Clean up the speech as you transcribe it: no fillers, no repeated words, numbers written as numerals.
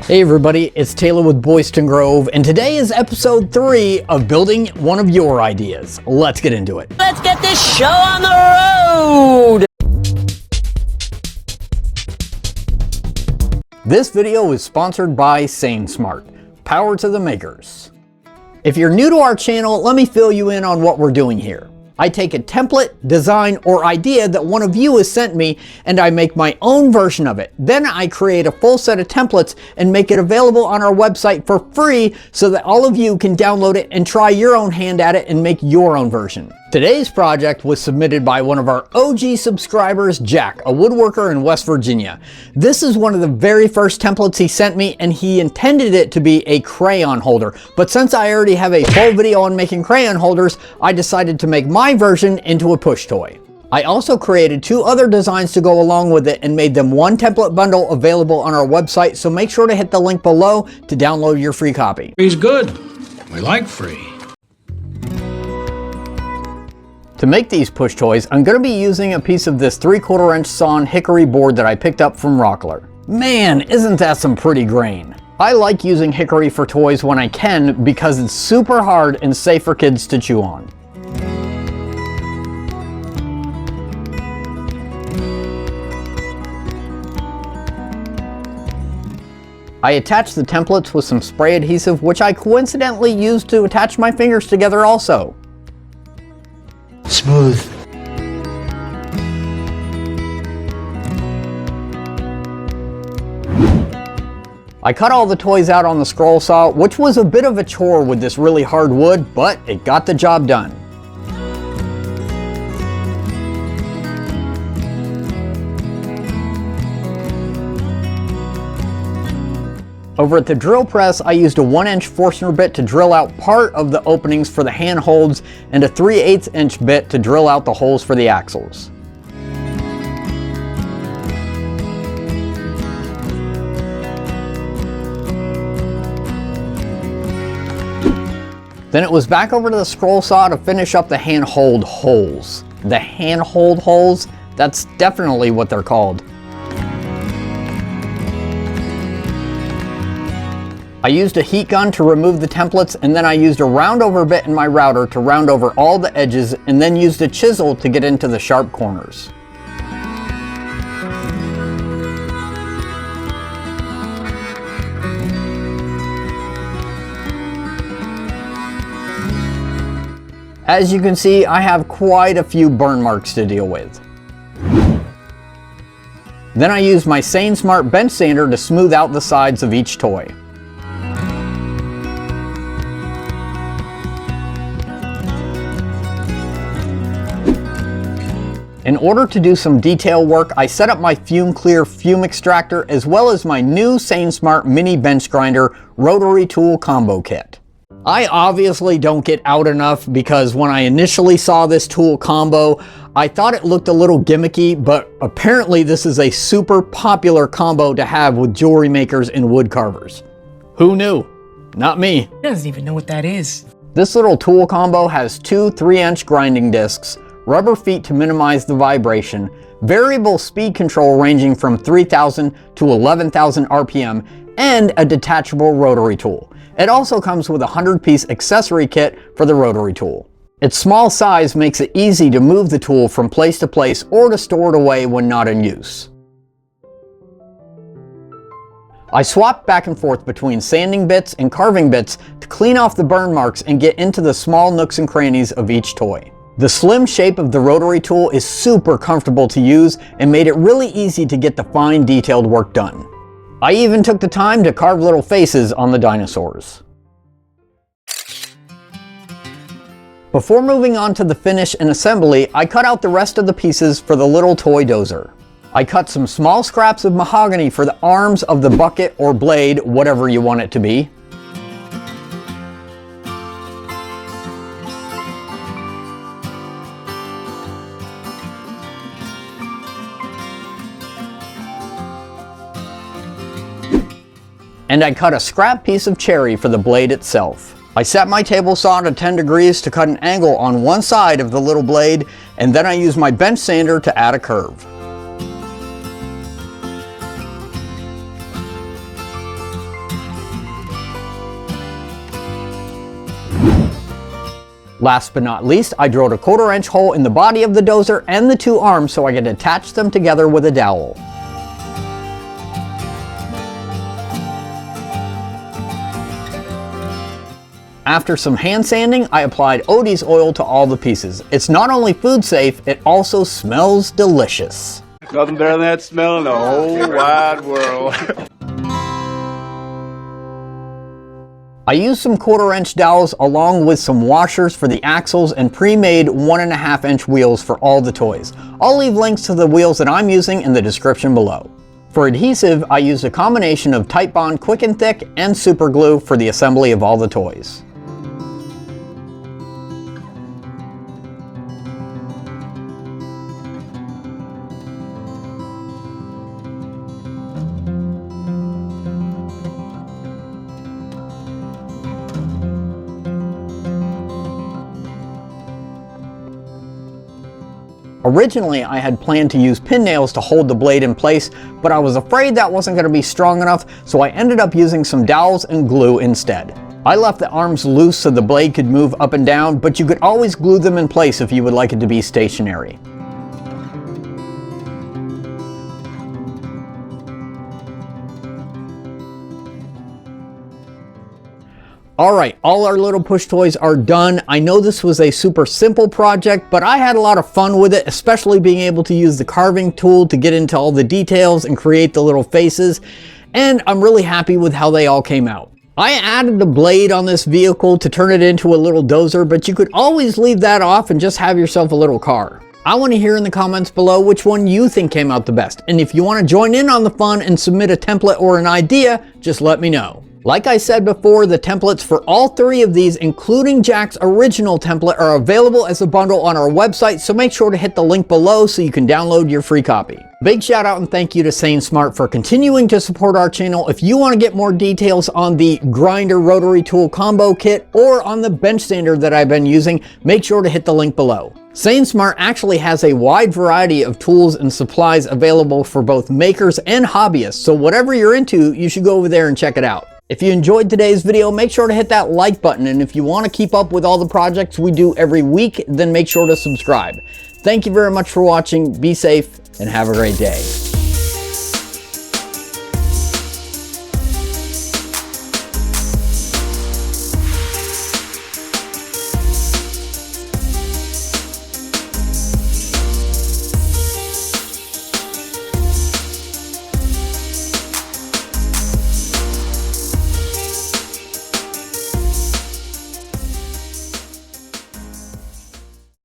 Hey everybody, it's Taylor with Boydston Grove, and today is episode 3 of building one of your ideas. Let's get into it. Let's get this show on the road! This video is sponsored by Sainsmart. Power to the makers. If you're new to our channel, let me fill you in on what we're doing here. I take a template, design, or idea that one of you has sent me, and I make my own version of it. Then I create a full set of templates and make it available on our website for free so that all of you can download it and try your own hand at it and make your own version. Today's project was submitted by one of our OG subscribers, Jack, a woodworker in West Virginia. This is one of the very first templates he sent me, and he intended it to be a crayon holder. But since I already have a full video on making crayon holders, I decided to make my version into a push toy. I also created 2 other designs to go along with it and made them one template bundle available on our website, so make sure to hit the link below to download your free copy. Free's good. We like free. To make these push toys, I'm going to be using a piece of this 3/4 inch sawn hickory board that I picked up from Rockler. Man, isn't that some pretty grain? I like using hickory for toys when I can because it's super hard and safe for kids to chew on. I attached the templates with some spray adhesive, which I coincidentally used to attach my fingers together also. Smooth. I cut all the toys out on the scroll saw, which was a bit of a chore with this really hard wood, but it got the job done. Over at the drill press, I used a 1-inch Forstner bit to drill out part of the openings for the handholds and a 3/8 inch bit to drill out the holes for the axles. Then it was back over to the scroll saw to finish up the handhold holes. The handhold holes? That's definitely what they're called. I used a heat gun to remove the templates, and then I used a round over bit in my router to round over all the edges, and then used a chisel to get into the sharp corners. As you can see, I have quite a few burn marks to deal with. Then I used my Sainsmart bench sander to smooth out the sides of each toy. In order to do some detail work, I set up my Fume Clear fume extractor as well as my new Sainsmart mini bench grinder rotary tool combo kit. I obviously don't get out enough because when I initially saw this tool combo, I thought it looked a little gimmicky, but apparently this is a super popular combo to have with jewelry makers and wood carvers. Who knew? Not me. He doesn't even know what that is. This little tool combo has 2 3-inch grinding discs, rubber feet to minimize the vibration, variable speed control ranging from 3,000 to 11,000 RPM, and a detachable rotary tool. It also comes with a 100-piece accessory kit for the rotary tool. Its small size makes it easy to move the tool from place to place or to store it away when not in use. I swapped back and forth between sanding bits and carving bits to clean off the burn marks and get into the small nooks and crannies of each toy. The slim shape of the rotary tool is super comfortable to use and made it really easy to get the fine detailed work done. I even took the time to carve little faces on the dinosaurs. Before moving on to the finish and assembly, I cut out the rest of the pieces for the little toy dozer. I cut some small scraps of mahogany for the arms of the bucket or blade, whatever you want it to be. And I cut a scrap piece of cherry for the blade itself. I set my table saw to 10 degrees to cut an angle on one side of the little blade, and then I used my bench sander to add a curve. Last but not least, I drilled a 1/4 inch hole in the body of the dozer and the 2 arms so I could attach them together with a dowel. After some hand sanding, I applied Odie's oil to all the pieces. It's not only food safe, it also smells delicious. Nothing better than that smell in the whole wide world. I used some 1/4 inch dowels along with some washers for the axles and pre-made 1.5 inch wheels for all the toys. I'll leave links to the wheels that I'm using in the description below. For adhesive, I used a combination of Titebond Quick and Thick and super glue for the assembly of all the toys. Originally, I had planned to use pin nails to hold the blade in place, but I was afraid that wasn't going to be strong enough, so I ended up using some dowels and glue instead. I left the arms loose so the blade could move up and down, but you could always glue them in place if you would like it to be stationary. Alright, all our little push toys are done. I know this was a super simple project, but I had a lot of fun with it, especially being able to use the carving tool to get into all the details and create the little faces, and I'm really happy with how they all came out. I added the blade on this vehicle to turn it into a little dozer, but you could always leave that off and just have yourself a little car. I want to hear in the comments below which one you think came out the best, and if you want to join in on the fun and submit a template or an idea, just let me know. Like I said before, the templates for all 3 of these, including Jack's original template, are available as a bundle on our website, so make sure to hit the link below so you can download your free copy. Big shout out and thank you to Sainsmart for continuing to support our channel. If you want to get more details on the grinder rotary tool combo kit or on the bench sander that I've been using, make sure to hit the link below. Sainsmart actually has a wide variety of tools and supplies available for both makers and hobbyists, so whatever you're into, you should go over there and check it out. If you enjoyed today's video, make sure to hit that like button, and if you want to keep up with all the projects we do every week, then make sure to subscribe. Thank you very much for watching, be safe, and have a great day.